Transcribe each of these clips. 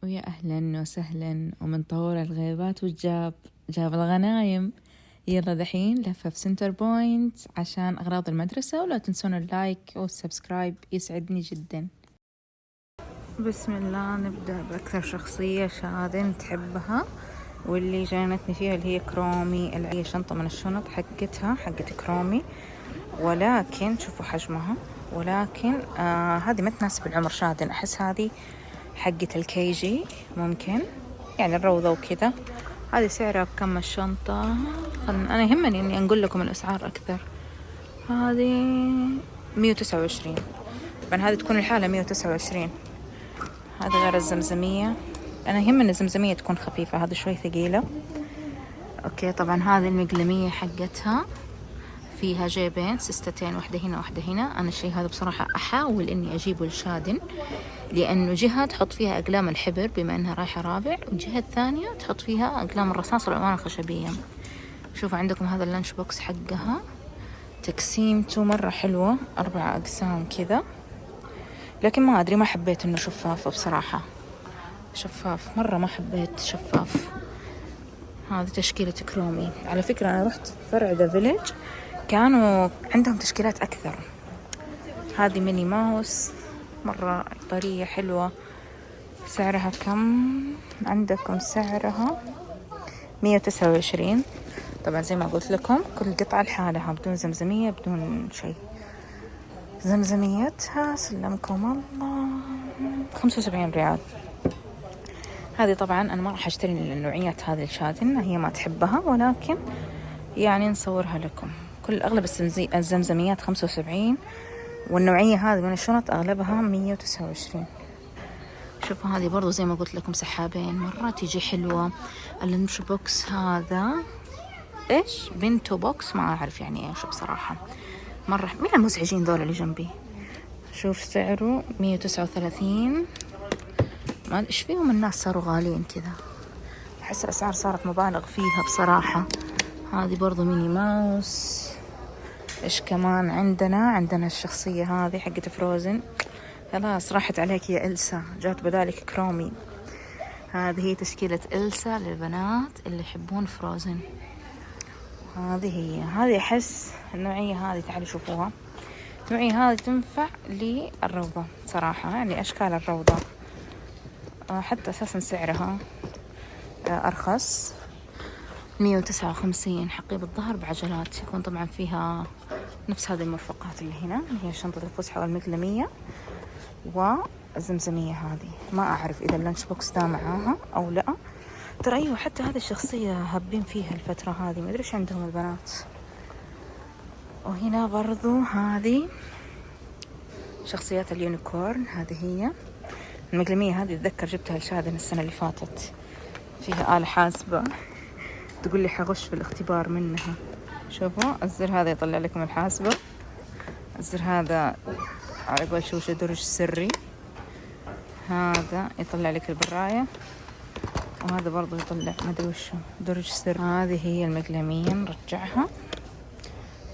ويا أهلا وسهلا ومن طور الغيبات والجاب جاب الغنايم. يلا دحين لفة في سنتر بوينت عشان أغراض المدرسة، ولا تنسون اللايك والسبسكرايب يسعدني جدا. بسم الله، نبدأ بأكثر شخصية شادن تحبها واللي جانتني فيها اللي هي كرومي. هي شنطة من الشنط حقت كرومي، ولكن شوفوا حجمها، ولكن هذه ما تناسب العمر شادن. أحس هذه حقة الكي جي ممكن، يعني الروضة وكذا. هذه سعرها بكم الشنطة؟ أنا يهمني إني أقول لكم الأسعار أكثر. هذه 129، طبعا هذه تكون الحالة 129. هذا غير الزمزمية، أنا يهمني الزمزمية تكون خفيفة، هذه شوي ثقيلة. أوكي، طبعا هذه المقلمية حقتها فيها جيبين، سستتين، واحدة هنا واحدة هنا. أنا الشيء هذا بصراحة أحاول إني أجيبه لشادن، لأنه جهة تحط فيها أقلام الحبر بما أنها رايحة رابع، والجهة الثانية تحط فيها أقلام الرصاص والألوان الخشبية. شوفوا عندكم هذا اللانش بوكس حقها، تقسيمته مرة حلوة، 4 أقسام كذا، لكن ما أدري، ما حبيت إنه شفاف بصراحة. شفاف مرة ما حبيت شفاف. هذه تشكيلة كرومي. على فكرة أنا رحت فرع ذا فيليج كانوا عندهم تشكيلات أكثر. هذه ميني ماوس مرة طرية حلوة. سعرها كم عندكم؟ سعرها 129. طبعا زي ما قلت لكم كل قطعة لحالها، بدون زمزمية بدون شيء. زمزميتها سلمكم الله 75 ريال. هذه طبعا أنا ما راح أشتري النوعيات هذه الشادن، هي ما تحبها، ولكن يعني نصورها لكم. كل أغلب الزمزميات 75، والنوعية هذه من الشنط أغلبها 129. شوفوا هذه برضو زي ما قلت لكم سحابين، مرة تيجي حلوة. اللانش بوكس هذا إيش؟ بنتو بوكس، ما أعرف يعني إيش بصراحة. مرة من المزعجين ذول اللي جنبي. شوف سعره 139. ما إيش فيهم الناس صاروا غاليين كذا، أحس الأسعار صارت مبالغ فيها بصراحة. هذه برضو ميني ماوس. إيش كمان عندنا الشخصية هذه حقت فروزن. خلاص راحت عليك يا إلسا، جات بدالك كرومي. هذه هي تشكيلة إلسا للبنات اللي يحبون فروزن. هذه أحس النوعية هذه، تعالوا شوفوها، النوعية هذه تنفع للروضة صراحة، يعني أشكال الروضة. حتى أساسا سعرها أرخص، 159. حقيبة الظهر بعجلات، يكون طبعا فيها نفس هذه المرفقات اللي هنا، اللي هي شنطة الفسحة والمقلمية والزمزمية. هذه ما أعرف إذا اللانش بوكس ده معاها أو لا. ترى أيوة، حتى هذه الشخصية هابين فيها الفترة هذه، ما أدري إيش عندهم البنات. وهنا برضو هذه شخصيات اليونيكورن. هذه هي المقلمية، هذه أتذكر جبتها لشادن السنة اللي فاتت، فيها آلة حاسبة تقول لي حغش في الاختبار منها. شوفوا الزر هذا يطلع لكم الحاسبة، الزر هذا على قول شوشة درج سري، هذا يطلع لك البراية، وهذا برضو يطلع ما ادري وشو درج سري. هذه هي المقلمية، نرجعها.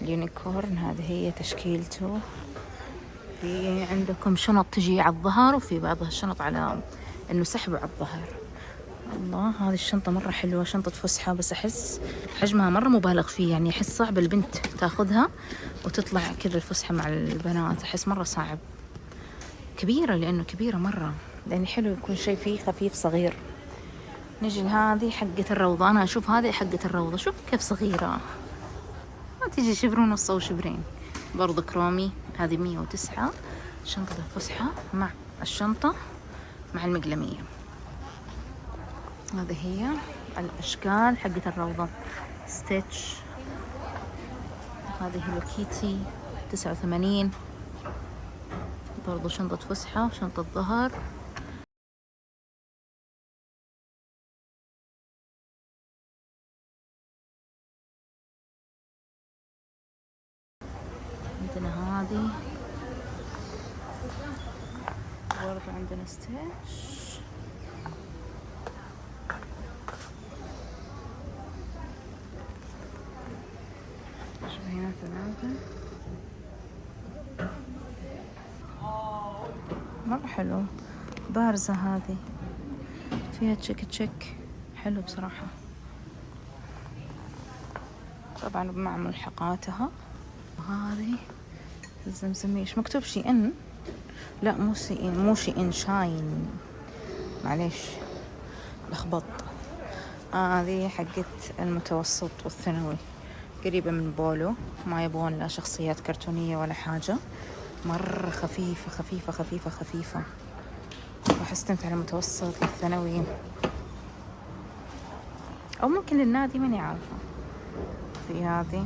اليونيكورن هذه هي تشكيلته. في عندكم شنط تجي على الظهر، وفي بعضها الشنط على انه سحبه على الظهر. الله، هذه الشنطة مرة حلوة، شنطة فسحة، بس أحس حجمها مرة مبالغ فيه، يعني أحس صعب البنت تاخذها وتطلع كذا الفسحة مع البنات، أحس مرة صعب. كبيرة، لأنه كبيرة مرة، يعني حلو يكون شيء فيه خفيف صغير. نجي لهذه حقة الروضة. أنا أشوف هذه حقة الروضة، شوف كيف صغيرة، ما تيجي شبر ونص أو شبرين. برضو كرومي. هذه 109، شنطة الفسحة مع الشنطة مع المقلمية. هذه هي الأشكال حقة الروضة. ستيتش. هذه هلو كيتي 89، برضو شنطة فسحة وشنطة ظهر. عندنا هذه برضو، عندنا ستيتش. هنا 3 مرة حلو، بارزة هذه. فيها تشيك حلو بصراحة. طبعا مع ملحقاتها. وهذه الزمزمية ايش مكتوب؟ شي ان، لا مو شي ان، شاين، معليش لخبط. هذه حقت المتوسط والثانوي، قريبة من بولو، ما يبغون لا شخصيات كرتونية ولا حاجة، مرة خفيفة خفيفة خفيفة خفيفة. راح استمتع على المتوسط والثانوي، أو ممكن للنادي، ماني عارفة. في هذه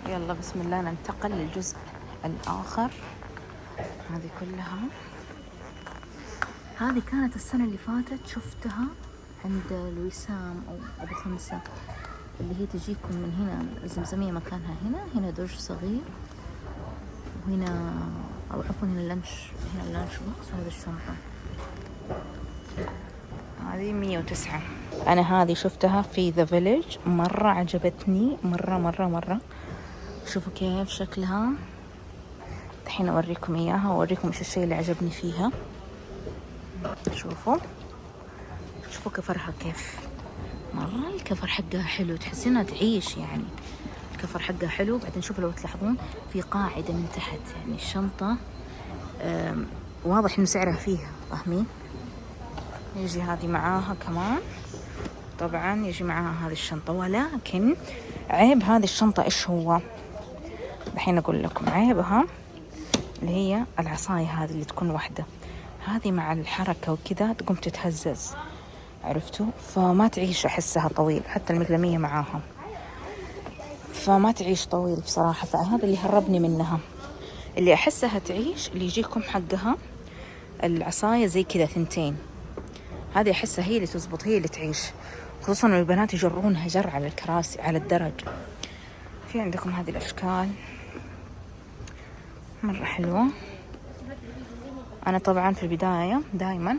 يلا بسم الله ننتقل للجزء الآخر. هذه كلها، هذه كانت السنة اللي فاتت شفتها عند الوسام أو أبو خمسة، اللي هي تجيكم من هنا الزمزمية مكانها هنا درج صغير، وهنا أو عفوا هنا اللانش بوكس، وهذا الشنطة. هذه 109. أنا هذه شفتها في ذا فيليج، مرة عجبتني، مرة. شوفوا كيف شكلها. الحين أوريكم إياها وأوريكم إيش الشيء اللي عجبني فيها. شوفوا كفرها كيف، مرة الكفر حقها حلو، تحسينها تعيش يعني. الكفر حقها حلو. بعدين شوفوا لو تلاحظون في قاعدة من تحت، يعني الشنطة واضح إنه سعرها فيها، فاهمين؟ يجي هذه معاها كمان، طبعا يجي معاها هذه الشنطة. ولكن عيب هذه الشنطة إيش هو؟ الحين أقول لكم عيبها، اللي هي العصاية هذه اللي تكون واحدة، هذه مع الحركة وكذا تقوم تتهزز، عرفتوا؟ فما تعيش، أحسها طويل، حتى المقلمية معاها فما تعيش طويل بصراحة. فهذا اللي هربني منها. اللي أحسها تعيش اللي يجيكم حقها العصاية زي كذا 2، هذه أحسها هي اللي تزبط، هي اللي تعيش، خصوصا البنات يجرونها جر على الكراسي على الدرج. في عندكم هذه الأشكال مرة حلوة. أنا طبعا في البداية دايما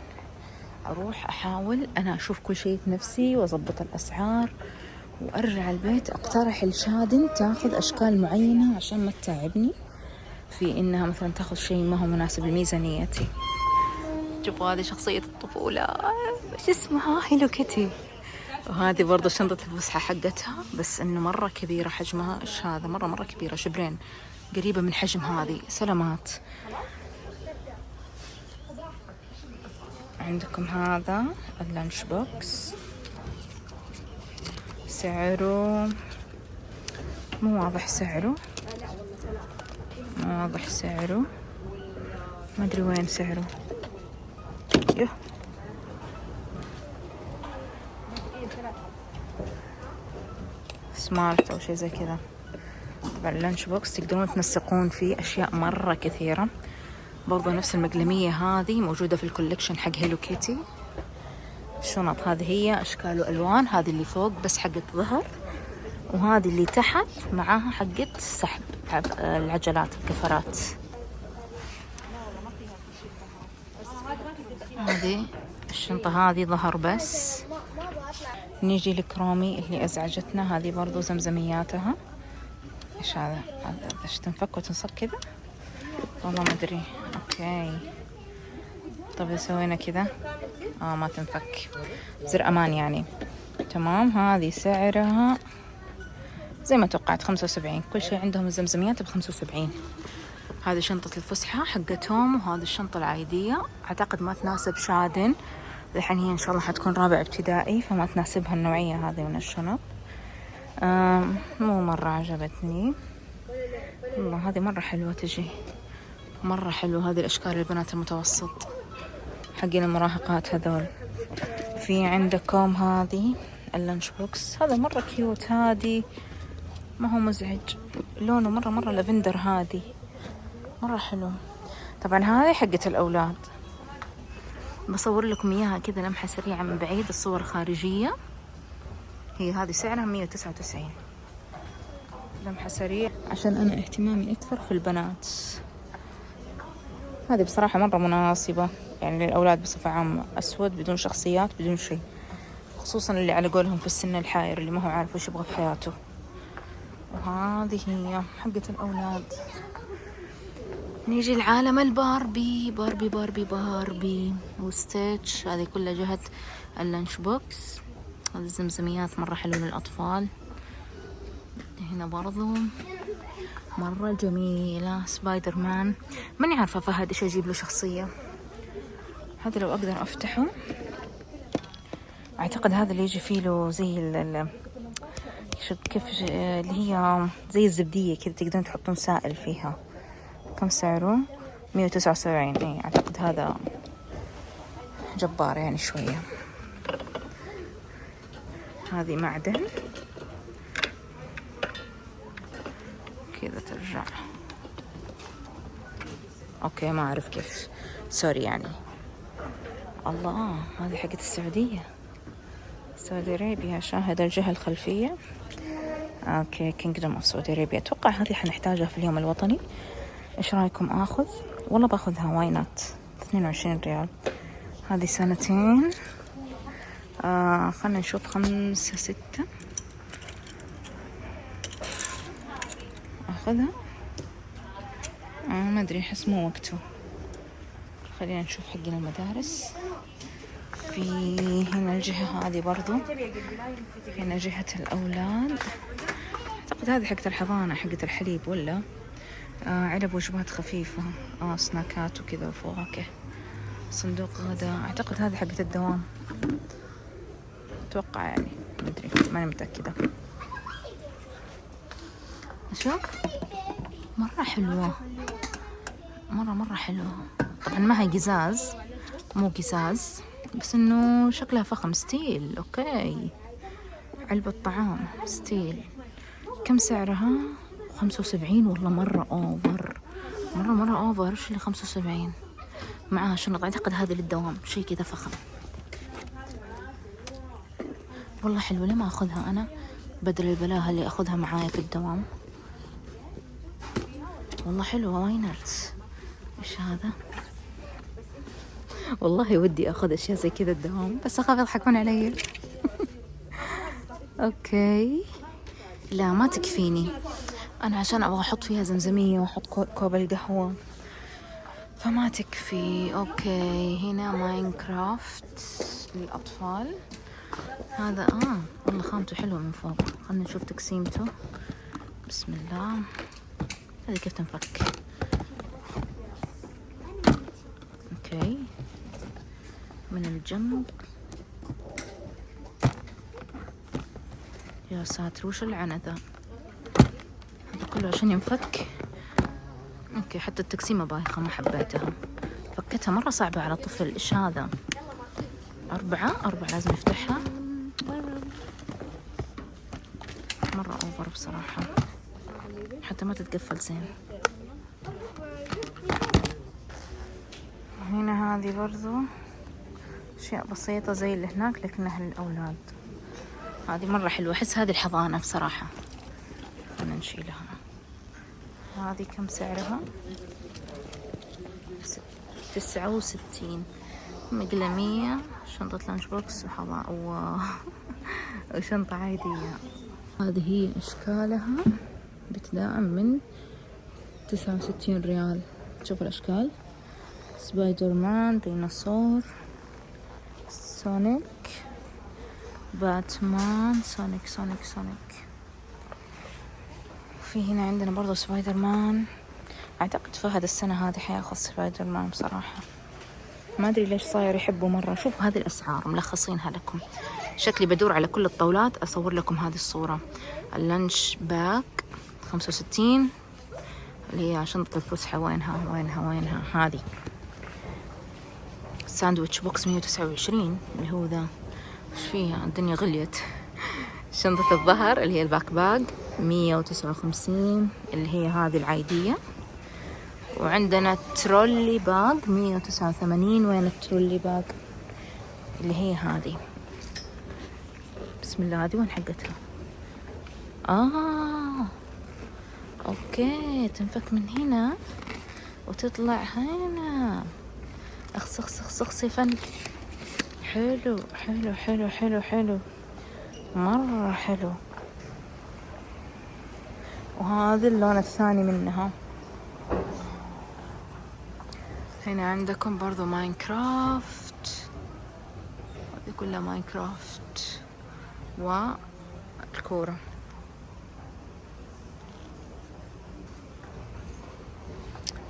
أروح أحاول أنا أشوف كل شيء بنفسي وأضبط الأسعار، وأرجع البيت أقترح الشادن تاخذ أشكال معينة عشان ما تتعبني في إنها مثلا تاخذ شيء ما هو مناسب لميزانيتي. شوفوا هذه شخصية الطفولة، إيش اسمها؟ هيلو كيتي. وهذه برضه شنطة الفسحة حقتها، بس إنه مرة كبيرة حجمها. إيش هذا؟ مرة كبيرة، شبرين، قريبة من حجم هذه. سلامات. عندكم هذا اللانش بوكس، سعره مو واضح، ما أدري وين سعره. سمارت أو شيء زي كذا. طبعا اللانش بوكس تقدرون تنسقون فيه أشياء مرة كثيرة. برضو نفس المقلمية هذه موجودة في الكوليكشن حق هيلو كيتي. الشنط هذه هي أشكال وألوان، هذه اللي فوق بس حقت ظهر، وهذه اللي تحت معاها حقت سحب العجلات الكفرات. هذه الشنطة هذه ظهر بس. نيجي لكرومي اللي أزعجتنا، هذه برضو زمزمياتها. إيش هذا؟ إيش تنفك وتنصب كذا؟ والله ما أدري. أوكي، طب إذا سوينا كذا ما تنفك، زر أمان يعني. تمام. هذه سعرها زي ما توقعت 75. كل شيء عندهم الزمزميات ب75. هذه شنطة الفسحة حقتهم، وهذه الشنطة العادية أعتقد ما تناسب شادن. الحين هي إن شاء الله حتكون رابع ابتدائي، فما تناسبها النوعية هذه من الشنط. مو مرة عجبتني والله. هذه مرة حلوة، تجي مرة حلوة. هذه الأشكال البنات المتوسط حقين المراهقات هذول. في عندكم هذه اللانش بوكس، هذا مرة كيوت، هذه ما هو مزعج، لونه مرة لافندر، هذه مرة حلو. طبعا هذه حقة الأولاد، بصور لكم إياها كذا لمحة سريعة من بعيد، الصور خارجية. هي هذه سعرها 199. لمحة سريعة عشان أنا اهتمامي أكثر في البنات. هذه بصراحة مرة مناسبة يعني للأولاد بصفة عامة، أسود بدون شخصيات بدون شيء، خصوصا اللي على قولهم في السن الحائر اللي ما هو عارف وش يبغى في حياته. وهذه هي حقة الأولاد. نيجي لعالم الباربي. باربي باربي باربي وستيتش، هذه كلها جهة اللانش بوكس. هذه الزمزميات مرة حلوة للأطفال. هنا برضو مرة جميلة. سبايدر مان، ماني عارفة فهد إيش أجيب له شخصية. هذا لو أقدر أفتحه، أعتقد هذا اللي يجي فيه له زي كيف اللي هي زي الزبدية كذا، تقدرون تحطون سائل فيها. كم سعره؟ 179. اي أعتقد هذا جبار يعني شوية. هذه معدن كذا ترجع. اوكي ما اعرف كيف، سوري يعني. الله، هذه حقت السعودية، سعودي ارابيا. شاهد الجهة الخلفية. اوكي، كينجدوم اوف سعودي ارابيا. اتوقع هذه حنحتاجها في اليوم الوطني. ايش رايكم اخذ؟ والله باخذها، واي نوت. 22 ريال. هذه 2 خلنا نشوف 5 6 اخذها. ما ادري، احس مو وقته. خلينا نشوف حقنا المدارس. في هنا الجهة هذه برضو، هنا جهة الأولاد. أعتقد هذه حقت الحضانة، حقت الحليب ولا علب وجبات خفيفة. سناكات وكذا وفواكه. صندوق غداء. أعتقد هذه حقت الدوام، أتوقع يعني، ما أدري، ماني متأكدة. شوف، مرة حلوة، مرة حلوة. طبعا ما هي قزاز، مو قزاز، بس انه شكلها فخم. ستيل. اوكي، علبة طعام ستيل. كم سعرها؟ 75. والله مرة اوفر، مرة اوفر. ايش اللي 75 معاها شنط؟ اعتقد هذه للدوام، شيء كذا فخم. والله حلوة، ليه ما اخذها انا بدل البلاهة اللي اخذها معايا في الدوام؟ والله حلوة، واي نوت. ايش هذا؟ والله ودي اخذ اشياء زي كذا الدوام، بس اخاف يضحكون علي. اوكي، لا ما تكفيني انا، عشان ابغى احط فيها زمزمية واحط كوب القهوة، فما تكفي. اوكي، هنا ماينكرافت للاطفال. هذا والله خامته حلوة من فوق. خلنا نشوف تقسيمته. بسم الله. هذه كيف تنفك؟ اوكي، من الجنب. يا ساتر، وش العنذة؟ هذا كله عشان ينفك. اوكي، حتى التقسيمة بايخة، ما حبيتها، فكتها مرة صعبة على طفل. ايش هذا؟ 4 لازم يفتحها. مرة اوفر بصراحة، حتى ما تتقفل زين. هنا هذه برضو أشياء بسيطة زي اللي هناك، لكنها للأولاد. هذه مرة حلوة، أحس هذه الحضانة بصراحة. خلنا نشيلها. هذه كم سعرها؟ 69. مقلمية، شنطة لانش بوكس وشنطة عادية. هذه هي أشكالها، ابتداء من 69 ريال. شوف الأشكال: سبايدر مان، ديناصور، سونيك، باتمان، سونيك. في هنا عندنا برضو سبايدر مان. اعتقد فهد السنة هذه حياخذ سبايدر مان بصراحة، ما ادري ليش صاير يحبه مرة. شوف هذه الاسعار ملخصينها لكم. شكلي بدور على كل الطاولات اصور لكم هذه الصورة. اللانش باك 65، اللي هي شنطة الفسحة. وينها هذه. ساندويتش بوكس 129 اللي هو ذا. ايش فيها؟ الدنيا غليت. شنطة الظهر اللي هي الباك باج 159 اللي هي هذه العادية. وعندنا ترولي باج 189. وين الترولي باج؟ اللي هي هذه. بسم الله، هذه وين حقتها؟ اوكي، تنفك من هنا وتطلع هنا. اخس يا فن. حلو، مرة حلو. وهذا اللون الثاني منها. هنا عندكم برضو ماينكرافت، هذه كلها ماينكرافت والكورة.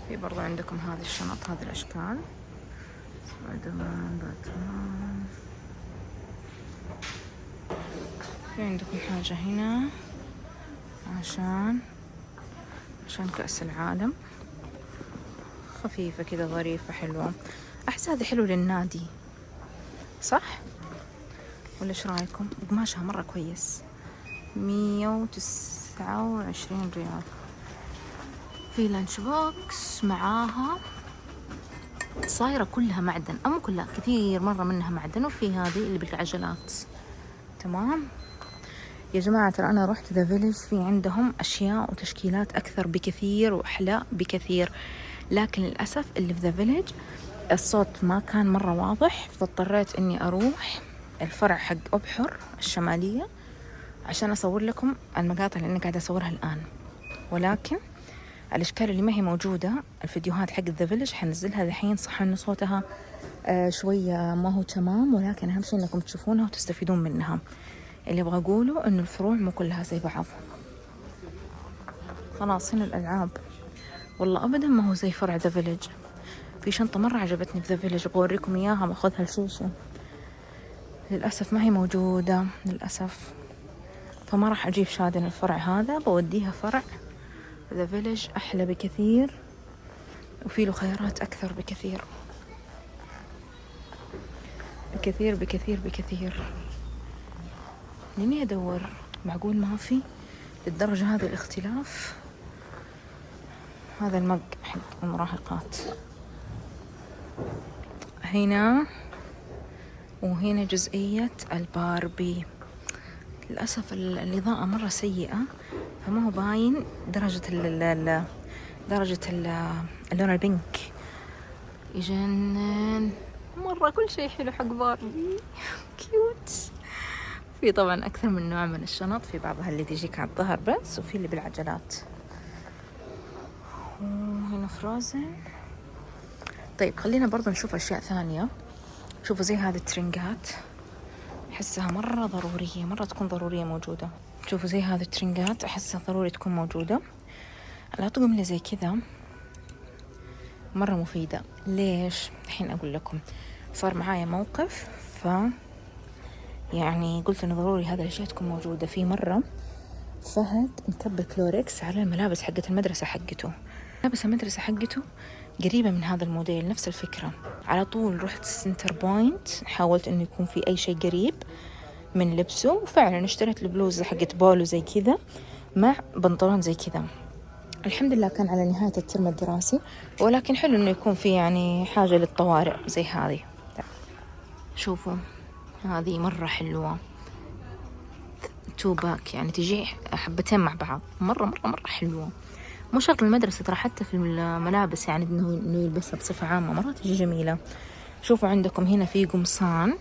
في برضو عندكم هذه الشنط، هذه الأشكال، سبايدر مان، باتمان. في عندكم حاجة هنا عشان كأس العالم، خفيفة كذا ظريفة حلوة. أحس هذه حلوة للنادي صح؟ ولا ايش رايكم؟ قماشها مرة كويس، 129 ريال. في لانش بوكس معاها، صايرة كلها معدن، أو كلها، كثير مرة منها معدن. وفي هذه اللي بالعجلات. تمام يا جماعة، ترى أنا رحت ذا فيليج، في عندهم أشياء وتشكيلات أكثر بكثير وأحلى بكثير، لكن للأسف اللي في ذا فيليج الصوت ما كان مرة واضح، فاضطريت إني أروح الفرع حق أبحر الشمالية عشان أصور لكم المقاطع اللي أنا قاعدة أصورها الآن. ولكن الأشكال اللي ما هي موجودة، الفيديوهات حق ذا فيليج حنزلها الحين. صح إن صوتها شوية ما هو تمام، ولكن أهم شيء إنكم تشوفونها وتستفيدون منها. اللي أبغى أقوله إنه الفروع مو كلها زي بعض. خلاص هنا الألعاب، والله أبدا ما هو زي فرع ذا فيليج. في شنطة مرة عجبتني في ذا فيليج، أبغى أوريكم إياها، باخذها لشوشو، للأسف ما هي موجودة للأسف. فما راح أجيب شادن الفرع هذا، بوديها فرع ذا فيليج، أحلى بكثير وفي له خيارات أكثر بكثير بكثير بكثير بكثير. لاني أدور، معقول ما في للدرجة هذه الاختلاف؟ هذا المج حق المراهقات هنا، وهنا جزئية الباربي. للأسف الإضاءة مرة سيئة، فما هو باين درجة اللون البنك. يجنن مرة، كل شيء حلو حق باربي كيوت. في طبعا أكثر من نوع من الشنط، في بعضها اللي تجيك على الظهر بس، وفي اللي بالعجلات. وهنا فروزن. طيب خلينا برضو نشوف أشياء ثانية. شوفوا زي هذه الترنجات، أحسها مرة ضرورية، مرة تكون ضرورية موجودة. شوفوا زي هذه الترنجات، أحسها ضروري تكون موجودة. الأطقم اللي زي كذا مرة مفيدة. ليش؟ الحين أقول لكم. صار معايا موقف، يعني قلت إنه ضروري هذا الأشياء تكون موجودة. في مرة فهد مكب كلوركس على الملابس حقة المدرسة حقته، ملابس المدرسة حقته قريبة من هذا الموديل، نفس الفكرة. على طول رحت سنتر بوينت، حاولت إنه يكون في أي شيء قريب من لبسه، وفعلا اشتريت البلوزة حقت بولو زي كذا مع بنطلون زي كذا. الحمد لله كان على نهاية الترم الدراسي، ولكن حلو إنه يكون في يعني حاجة للطوارئ زي هذه. شوفوا هذه مرة حلوة، تو باك، يعني تجي حبتين مع بعض، مرة مرة مرة حلوة. مو شرط المدرسة، ترى حتى في الملابس يعني إنه يلبسها بصفة عامة مرة تجي جميلة. شوفوا عندكم هنا في قمصان،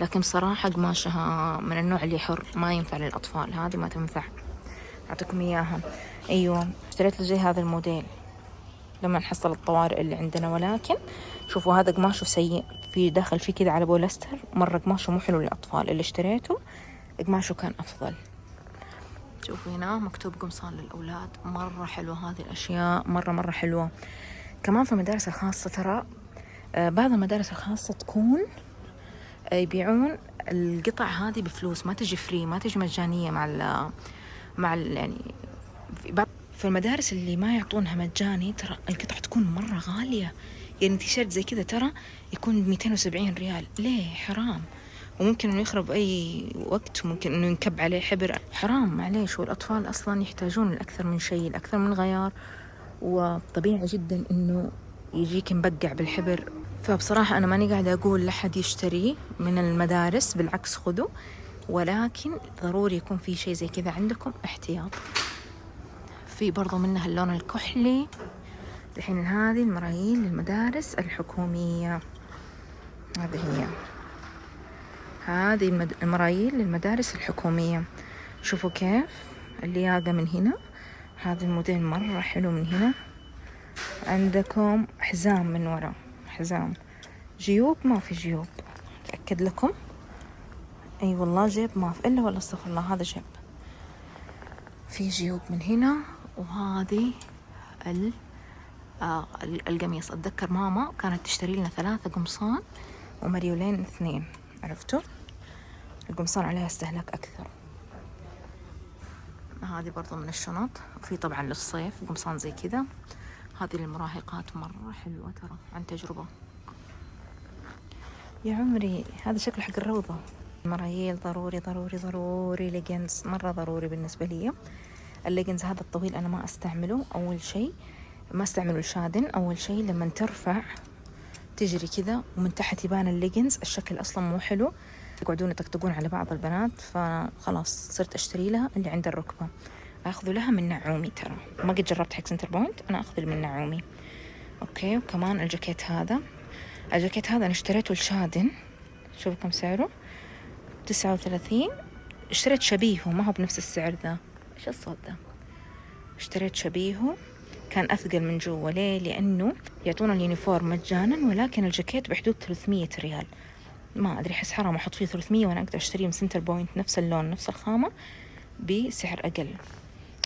لكن بصراحة قماشها من النوع اللي حر، ما ينفع للأطفال، هذه ما تنفع. أعطيكم إياها. أيوة اشتريت له زي هذا الموديل لما نحصل الطوارئ اللي عندنا. ولكن شوفوا هذا قماشه سيء، في داخل فيه كذا على بولستر، مرة قماشه مو حلو للأطفال. اللي اشتريته قماشه كان أفضل. شوفوا هنا مكتوب قمصان للأولاد، مرة حلوة هذه الأشياء، مرة مرة حلوة. كمان في المدارس الخاصة ترى بعض المدارس الخاصة تكون يبيعون القطع هذه بفلوس، ما تجي فري، ما تجي مجانية مع يعني في المدارس اللي ما يعطونها مجاني ترى القطع تكون مرة غالية. يعني تيشيرت زي كذا ترى يكون 270 ريال. ليه؟ حرام. وممكن انه يخرب اي وقت، وممكن انه ينكب عليه حبر، حرام معليش. والاطفال اصلا يحتاجون الاكثر من شيء، الاكثر من غيار، وطبيعي جدا انه يجيك مبقع بالحبر. فبصراحة انا ماني قاعدة اقول لحد يشتري من المدارس، بالعكس خذوا، ولكن ضروري يكون في شيء زي كذا عندكم احتياط. في برضو منها اللون الكحلي. الحين هذه المرايين للمدارس الحكومية، هذه المرايين للمدارس الحكومية. شوفوا كيف اللياقة من هنا، هذا الموديل مرة حلو من هنا، عندكم حزام من ورا، حزام. جيوب ما في جيوب، أتأكد لكم. أي والله جيب ما في إلا، ولا استغفر الله هذا جيب. في جيوب من هنا. وهذه القميص. أتذكر ماما كانت تشتري لنا 3 قمصان ومريولين 2، عرفتوا؟ القمصان عليها استهلاك أكثر. هذه برضو من الشنط. وفي طبعا للصيف قمصان زي كذا. هذه للمراهقات مرة حلوة ترى، عن تجربة. يا عمري هذا شكله حق الروضة. المرايل ضروري ضروري ضروري. ليجنز مرة ضروري بالنسبة لي. الليجنز هذا الطويل أنا ما أستعمله. أول شيء ما استعمله الشادن. أول شيء لما ترفع تجري كذا ومن تحت يبان الليجنز، الشكل أصلا مو حلو، يقعدون يطقطقون على بعض البنات. فخلاص صرت أشتري لها اللي عند الركبة. أخذ لها من نعومي، ترى ما قد جربت حق سنتر بوينت، أنا أخذ من نعومي. أوكي. وكمان الجاكيت هذا، الجاكيت هذا أنا اشتريته الشادن. شوف كم سعره، 39. اشتريت شبيهه، ما هو بنفس السعر ذا. إيش الصوت ذا؟ اشتريت شبيهه، كان أثقل من جوا. ليه؟ لأنه يعطونا اليونيفورم مجانا، ولكن الجاكيت بحدود 300 ريال. ما أدري، أحس حرام أحط فيه 300 وأنا أقدر أشتريه من سنتر بوينت نفس اللون نفس الخامة بسعر أقل.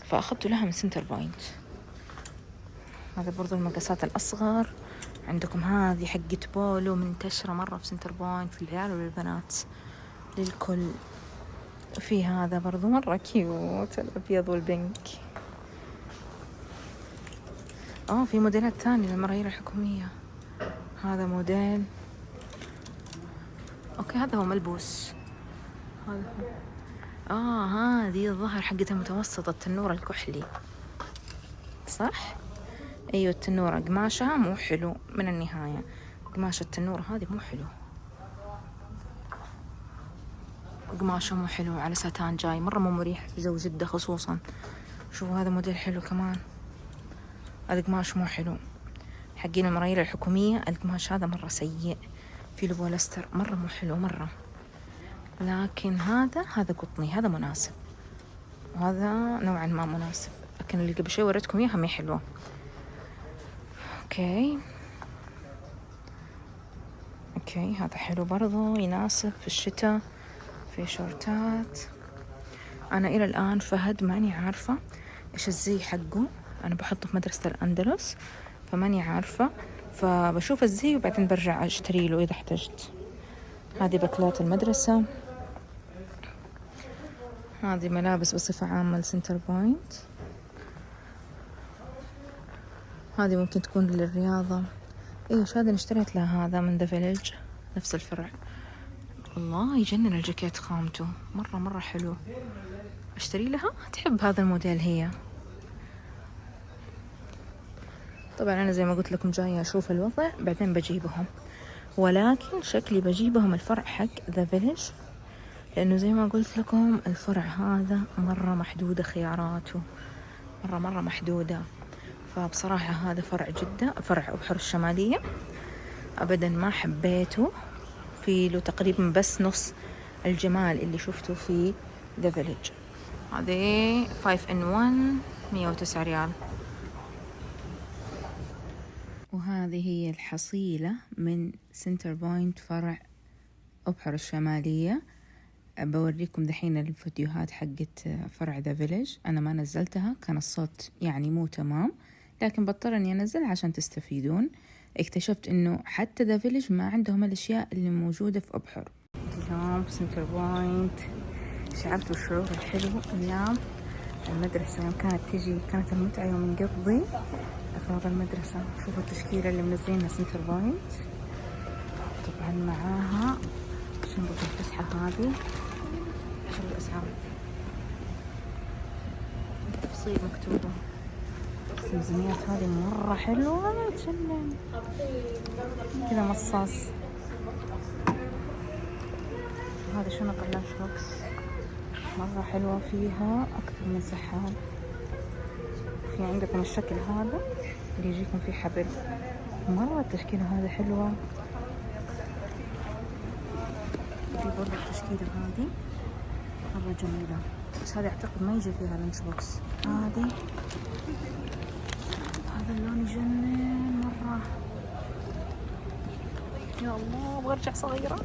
فأخذته لها من سنتر بوينت. هذا برضو المقاسات الأصغر. عندكم هذه حقت بولو منتشرة مرة في سنتر بوينت، في العيال والبنات للكل. في هذا برضو مرة كيوت، الأبيض والبنك. في موديلات ثانية للمرايل الحكومية. هذا موديل. اوكي هذا هو ملبوس. هذا هذه الظهر حقت المتوسطة، التنورة الكحلي صح؟ ايوه التنورة. قماشها مو حلو من النهاية. قماش التنورة هذه مو حلو، قماشه مو حلو، على ستان جاي مرة مو مريح في جو جدة خصوصا. شوفوا هذا موديل حلو كمان. هذا قماش مو حلو. حقين المرايل الحكومية القماش هذا مرة سيء، في له بولستر، مرة مو حلو مرة. لكن هذا قطني، هذا مناسب، وهذا نوعا ما مناسب. لكن اللي قبل شوي وريتكم اياها مي حلوة. اوكي هذا حلو برضو، يناسب في الشتاء، في شورتات. انا الى الان فهد ماني عارفة ايش الزي حقه. انا بحطه في مدرسة الأندلس فماني عارفة، فبشوف الزي وبعدين برجع اشتري له اذا احتجت. هذه بكلات المدرسة. هذه ملابس بصفة عامة لسنتر بوينت. هذه ممكن تكون للرياضة. ايش هذا؟ اشتريت لها هذا من ذا فيليج نفس الفرع. الله يجنن الجاكيت، خامته مرة مرة حلو. اشتري لها، تحب هذا الموديل هي. طبعا انا زي ما قلت لكم جاية اشوف الوضع بعدين بجيبهم، ولكن شكلي بجيبهم الفرع حق ذا فيليج، لانه زي ما قلت لكم الفرع هذا مرة محدودة خياراته، مرة محدودة. فبصراحة هذا فرع جدة، فرع أبحر الشمالية، أبدا ما حبيته. في له تقريبا بس نص الجمال اللي شفته في ذا فيليج. هذه 5 in 1 109 ريال. وهذه هي الحصيلة من سنتر بوينت فرع أبحر الشمالية. بوريكم دحين الفيديوهات حقت فرع ذا فيليج. أنا ما نزلتها، كان الصوت يعني مو تمام، لكن بضطر اني انزل عشان تستفيدون. اكتشفت انه حتى ذا فيليج ما عندهم الاشياء اللي موجودة في ابحر. اليوم في سنتر بوينت شعرت بالشعور الحلو ايام المدرسة، يوم كانت المتعة يوم نقضي افراغ المدرسة. شوفوا التشكيلة اللي منزلينها سنتر بوينت، طبعا معاها شنطة الفسحة هذه. شوفوا الاسعار، تفصيل مكتوبة. الزمزميات هذه مرة حلوة، تجنن كذا مصاص. هذه شنط اللانش بوكس مرة حلوة، فيها أكثر من سحاب. في عندكم الشكل هذا اللي يجيكم فيه حبل، مرة التشكيلة هذه حلوة. في برضه التشكيلة هذه مرة جميلة، بس هذه أعتقد ما يجي فيها لانش بوكس. هذا اللون يجنن. يا الله ابغى ارجع صغيرة.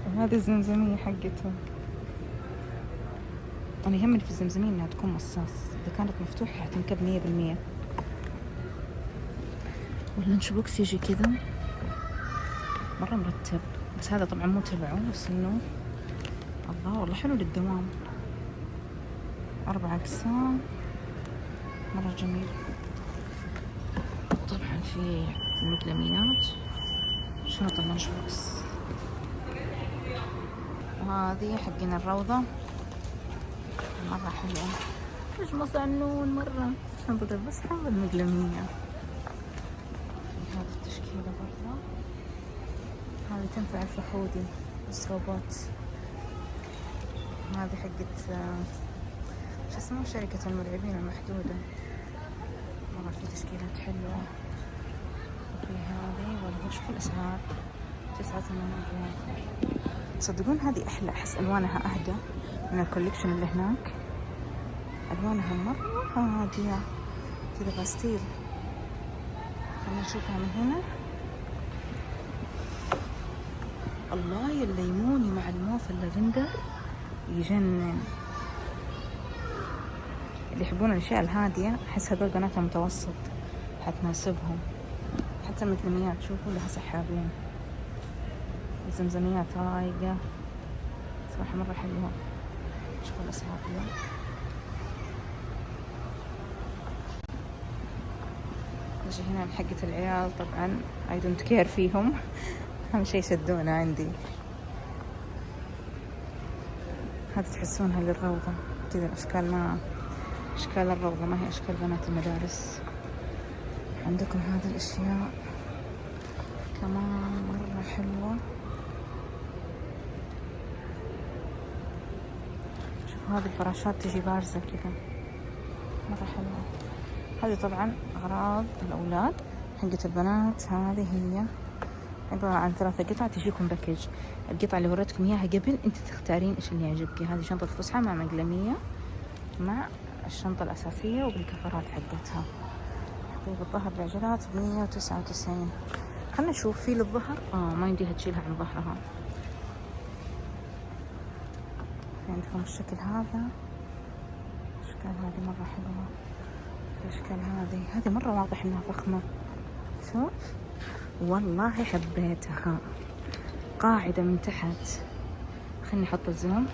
وهذه الزمزمية حقته. انا يهمني في الزمزمية انها تكون مصاص، اذا كانت مفتوحة حتنكب 100%. واللانش بوكس يجي كذا مرة مرتب، بس هذا طبعا مو تبعه، بس انه الله والله حلو للدوام. 4 أقسام مرة جميل. طبعا في المقلميات، شنطة اللانش بوكس، وهذه حقنا الروضة مرة حلوة، نجمة صعنون مرة. شنطة الفسحة والمقلمية. هذه التشكيلة برضه، هذه تنفع الفحودي والصوبات. هذه حقت شو اسمه شركة المرعبين المحدودة. مرة في تشكيلات حلوة. وفي هذه والله شوفوا الأسعار 89 ريال. تصدقون هذه أحلى، أحس ألوانها أهدى من الكوليكشن اللي هناك. ألوانها مرة هادية كذا باستيل. خلينا نشوفها من هنا. الله يا الليموني مع الموف اللافندر يجنن. اللي يحبون الأشياء الهادية أحس هذول بناتها متوسط حتناسبهم. حتى المقلميات شوفوا لها سحابين. الزمزميات رايقة صراحة مرة حلوة. شوفوا الأسعار اليوم. نجي هنا حقة العيال، طبعا I don't care فيهم. أهم شي يشدونا عندي. هذه تحسونها للروضة كذا، الأشكال ما أشكال الروضة، ما هي أشكال بنات المدارس. عندكم هذه الأشياء كمان مرة حلوة. شوفوا هذه الفراشات تجي بارزة كذا مرة حلوة. هذه طبعا أغراض الأولاد. حقة البنات هذه هي عبارة عن 3 قطع تجيكم باكج. القطعة اللي وريتكم إياها قبل أنت تختارين إيش اللي يعجبك. هذه شنطة فسحة مع مقلمية مع الشنطة الأساسية وبالكفرات حقتها. طيب الظهر العجلات 199. خلنا نشوف في للظهر. ما يمديها تشيلها عن ظهرها. في عندكم الشكل هذا، الأشكال هذه مرة حلوة. الأشكال هذه مرة واضح إنها فخمة. شوف والله حبيتها. قاعدة من تحت، خلني أحط الزوم.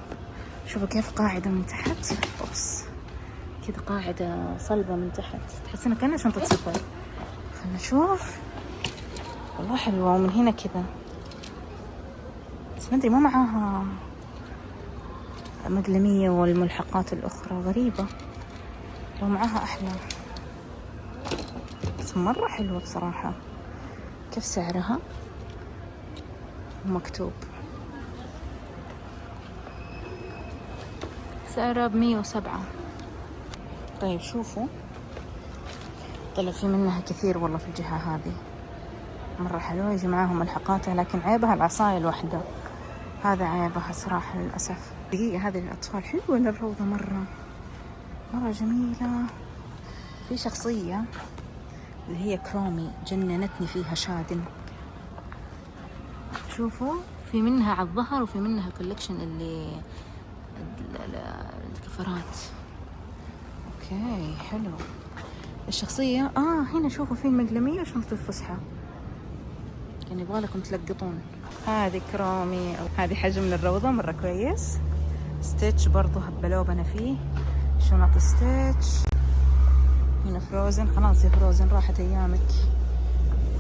شوفوا كيف قاعدة من تحت. أوبس كذا قاعدة صلبة من تحت، تحس إنها كأنها شنطة سفر. خلنا نشوف. والله حلوة. ومن هنا كذا، بس ما أدري ما معاها مقلمية والملحقات الأخرى، غريبة. لو معاها أحلى، بس مرة حلوة بصراحة. كيف سعرها؟ مكتوب سعرها 107. طيب شوفوا، طلع في منها كثير والله في الجهة هذه. مرة حلوة، يجي معاهم ملحقاتها، لكن عيبها العصاية الواحدة، هذا عيبها صراحة للأسف. دقيقة، هذه للأطفال حلوة للروضة مرة مرة جميلة. في شخصية اللي هي كرومي جننتني فيها شادن. شوفوا في منها على الظهر وفي منها كولكشن اللي الكفرات. اوكي حلو. الشخصية هنا شوفوا في المقلمية وشنطة الفسحة، يعني يبغالكم تلقطون. هذه كرومي، أو هذه حجم للروضة مرة كويس. ستيتش برضو هبلوه بنا فيه شنط ستيتش. هنا فروزن، خلاص يا فروزن راحت أيامك.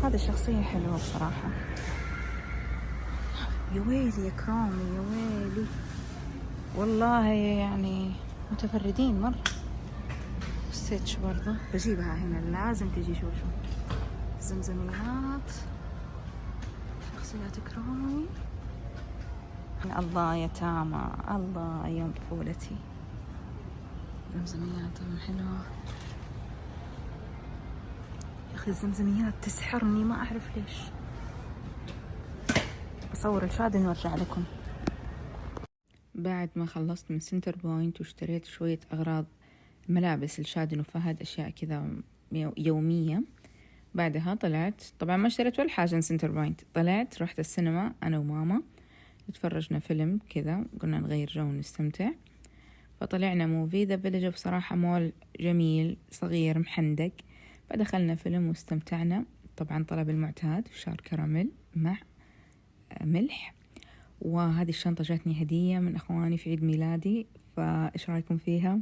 هذه الشخصية حلوة بصراحة. يا ويلي يا كرومي يا ويلي، والله يعني متفردين مرة. ستيتش برضو بجيبها هنا، لازم تجي. شوشو زمزميات، شخصيات كرومي. الله يا تاما، الله أيام طفولتي. زمزميات حلوة يا أخي. الزمزميات تسحرني، ما أعرف ليش. بصور الشادن وارجع لكم. بعد ما خلصت من سنتر بوينت واشتريت شوية أغراض ملابس الشادن وفهد، أشياء كذا يومية، بعدها طلعت، طبعا ما اشتريت ولا حاجة من سنتر بوينت، طلعت رحت السينما أنا وماما، تفرجنا فيلم كذا، قلنا نغير جو ونستمتع. فطلعنا موفي ذا فيلج، بصراحة مول جميل صغير محندق. فدخلنا فيلم واستمتعنا. طبعا طلب المعتاد فشار كراميل مع ملح. وهذه الشنطة جاتني هدية من أخواني في عيد ميلادي، فإيش رأيكم فيها؟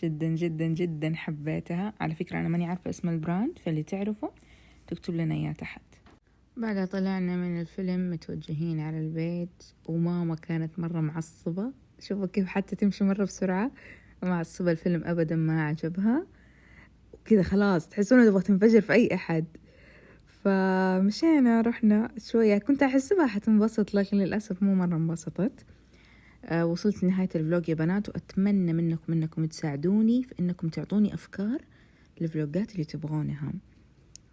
جدا جدا جدا حبيتها. على فكرة أنا ماني عارفة اسم البراند، فاللي تعرفه تكتب لنا إياه تحت. بعدها طلعنا من الفيلم متوجهين على البيت، وماما كانت مرة معصبة، شوفوا كيف حتى تمشي مرة بسرعة، معصبة الفيلم أبدا ما عجبها، وكذا خلاص تحسونه تبغى تنفجر في أي أحد. فمشينا رحنا شوية، كنت أحسبها حتنبسط لكن للأسف مو مرة انبسطت. وصلت لنهاية الفلوج يا بنات، وأتمنى منكم تساعدوني في إنكم تعطوني أفكار للفلوجات اللي تبغونها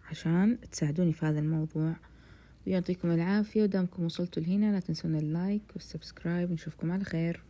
عشان تساعدوني في هذا الموضوع. ويعطيكم العافية، ودامكم وصلتوا لهنا لا تنسون اللايك والسبسكرايب، نشوفكم على خير.